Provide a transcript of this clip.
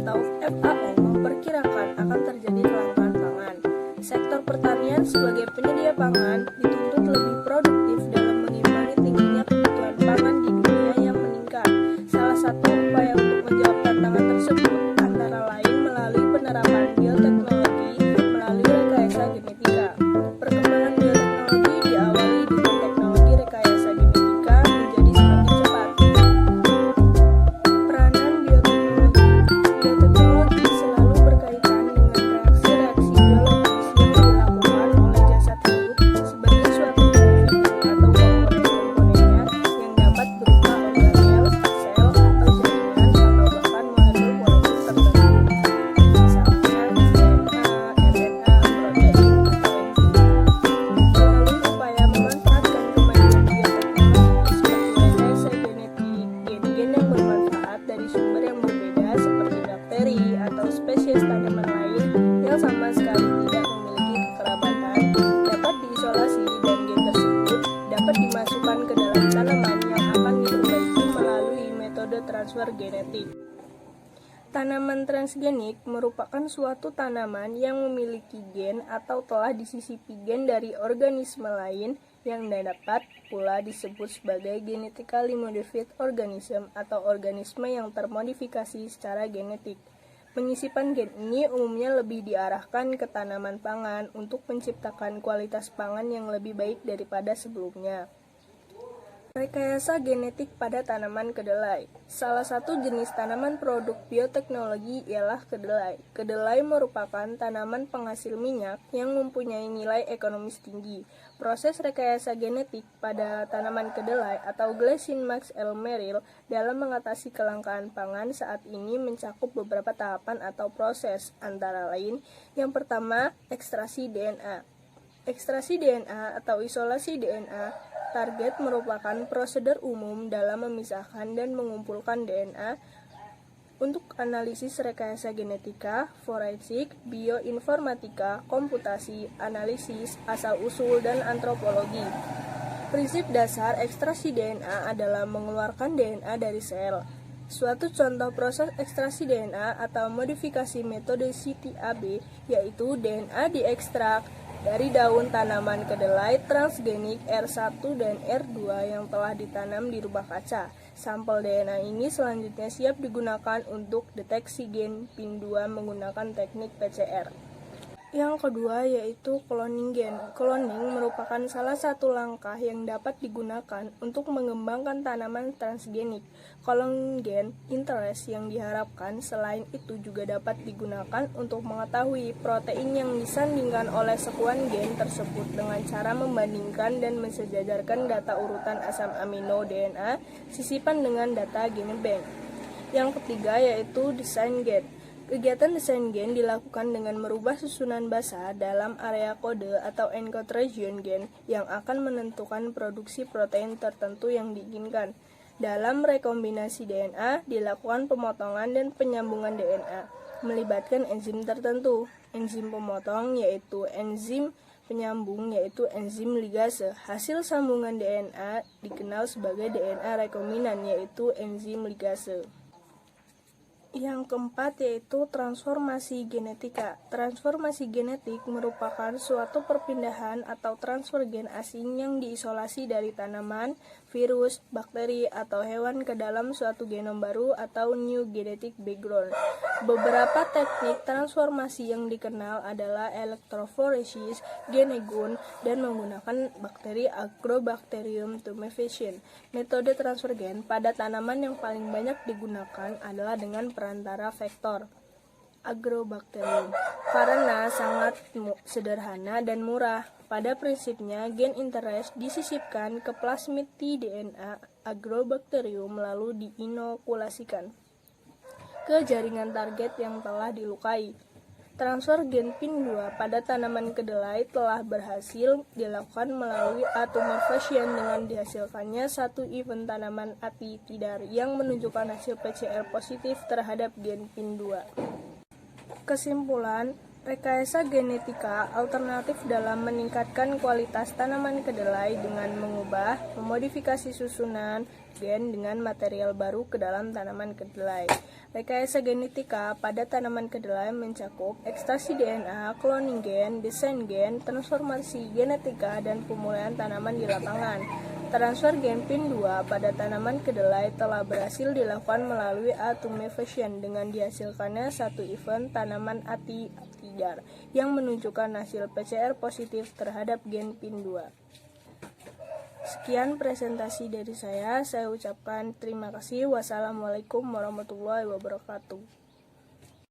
atau FAO memperkirakan akan terjadi kelangkaan pangan. Sektor pertanian sebagai penyedia pangan dituntut lebih produktif dalam mengimbangi tingginya kebutuhan pangan di dunia yang meningkat. Salah satu upaya untuk menjawab tantangan tersebut antara lain melalui penerapan bioteknologi melalui rekayasa genetika. Perkembangan bioteknologi diawali dengan teknologi rekayasa genetika menjadi semakin cepat. Peranan bioteknologi. Bioteknologi selalu berkaitan dengan reaksi-reaksi biologis yang dilakukan oleh jasad hidup sebagai suatu individu atau komponen-komponennya yang dapat berupa organel, sel, atau jaringan, atau bahkan molekul-molekul tertentu. Misalnya DNA, RNA, protein, atau enzim. Melalui upaya memanfaatkan kemajuan bioteknologi seperti rekayasa genetik, gen-gen yang bermanfaat dari sumber yang berbeda seperti bakteri atau spesies tanaman lain yang sama sekali tidak memiliki kekerabatan dapat diisolasi dan gen tersebut dapat dimasukkan ke dalam tanaman yang akan diperbaiki melalui metode transfer genetik. Tanaman transgenik merupakan suatu tanaman yang memiliki gen atau telah disisipi gen dari organisme lain yang dapat pula disebut sebagai genetically modified organism atau organisme yang termodifikasi secara genetik. Penyisipan gen ini umumnya lebih diarahkan ke tanaman pangan untuk menciptakan kualitas pangan yang lebih baik daripada sebelumnya. Rekayasa genetik pada tanaman kedelai. Salah satu jenis tanaman produk bioteknologi ialah kedelai. Kedelai merupakan tanaman penghasil minyak yang mempunyai nilai ekonomis tinggi. Proses rekayasa genetik pada tanaman kedelai atau Gleason Max L. Merrill dalam mengatasi kelangkaan pangan saat ini mencakup beberapa tahapan atau proses, antara lain yang pertama, ekstraksi DNA. Ekstraksi DNA atau isolasi DNA target merupakan prosedur umum dalam memisahkan dan mengumpulkan DNA untuk analisis rekayasa genetika, forensik, bioinformatika, komputasi, analisis, asal-usul, dan antropologi. Prinsip dasar ekstraksi DNA adalah mengeluarkan DNA dari sel. Suatu contoh proses ekstraksi DNA atau modifikasi metode CTAB yaitu DNA diekstrak dari daun tanaman kedelai transgenik R1 dan R2 yang telah ditanam di rumah kaca. Sampel DNA ini selanjutnya siap digunakan untuk deteksi gen PIN2 menggunakan teknik PCR. Yang kedua yaitu cloning gen. Cloning merupakan salah satu langkah yang dapat digunakan untuk mengembangkan tanaman transgenik. Cloning gen interest yang diharapkan selain itu juga dapat digunakan untuk mengetahui protein yang disandingkan oleh sekuan gen tersebut dengan cara membandingkan dan mensejajarkan data urutan asam amino DNA sisipan dengan data GeneBank. Yang ketiga yaitu desain gen. Kegiatan desain gen dilakukan dengan merubah susunan basa dalam area kode atau encode region gen yang akan menentukan produksi protein tertentu yang diinginkan. Dalam rekombinasi DNA, dilakukan pemotongan dan penyambungan DNA, melibatkan enzim tertentu. Enzim pemotong yaitu enzim penyambung yaitu enzim ligase. Hasil sambungan DNA dikenal sebagai DNA rekombinan yaitu enzim ligase. Yang keempat yaitu transformasi genetika. Transformasi genetik merupakan suatu perpindahan atau transfer gen asing yang diisolasi dari tanaman, virus, bakteri, atau hewan ke dalam suatu genom baru atau new genetic background. Beberapa teknik transformasi yang dikenal adalah electrophoresis, genegon, dan menggunakan bakteri Agrobacterium tumefaciens. Metode transfer gen pada tanaman yang paling banyak digunakan adalah dengan perantara vektor Agrobacterium karena sangat sederhana dan murah. Pada prinsipnya, gen interest disisipkan ke plasmid DNA Agrobacterium lalu diinokulasikan ke jaringan target yang telah dilukai. Transfer gen PIN2 pada tanaman kedelai telah berhasil dilakukan melalui automorphism dengan dihasilkannya satu event tanaman apitidar yang menunjukkan hasil PCR positif terhadap gen PIN2. Kesimpulan, Rekayasa genetika alternatif dalam meningkatkan kualitas tanaman kedelai dengan mengubah, memodifikasi susunan gen dengan material baru ke dalam tanaman kedelai. Rekayasa genetika pada tanaman kedelai mencakup ekstraksi DNA, cloning gen, desain gen, transformasi genetika, dan pemulihan tanaman di lapangan. Transfer gen PIN2 pada tanaman kedelai telah berhasil dilakukan melalui atomization dengan dihasilkannya satu event tanaman Atidar yang menunjukkan hasil PCR positif terhadap gen PIN2. Sekian presentasi dari saya ucapkan terima kasih. Wassalamualaikum warahmatullahi wabarakatuh.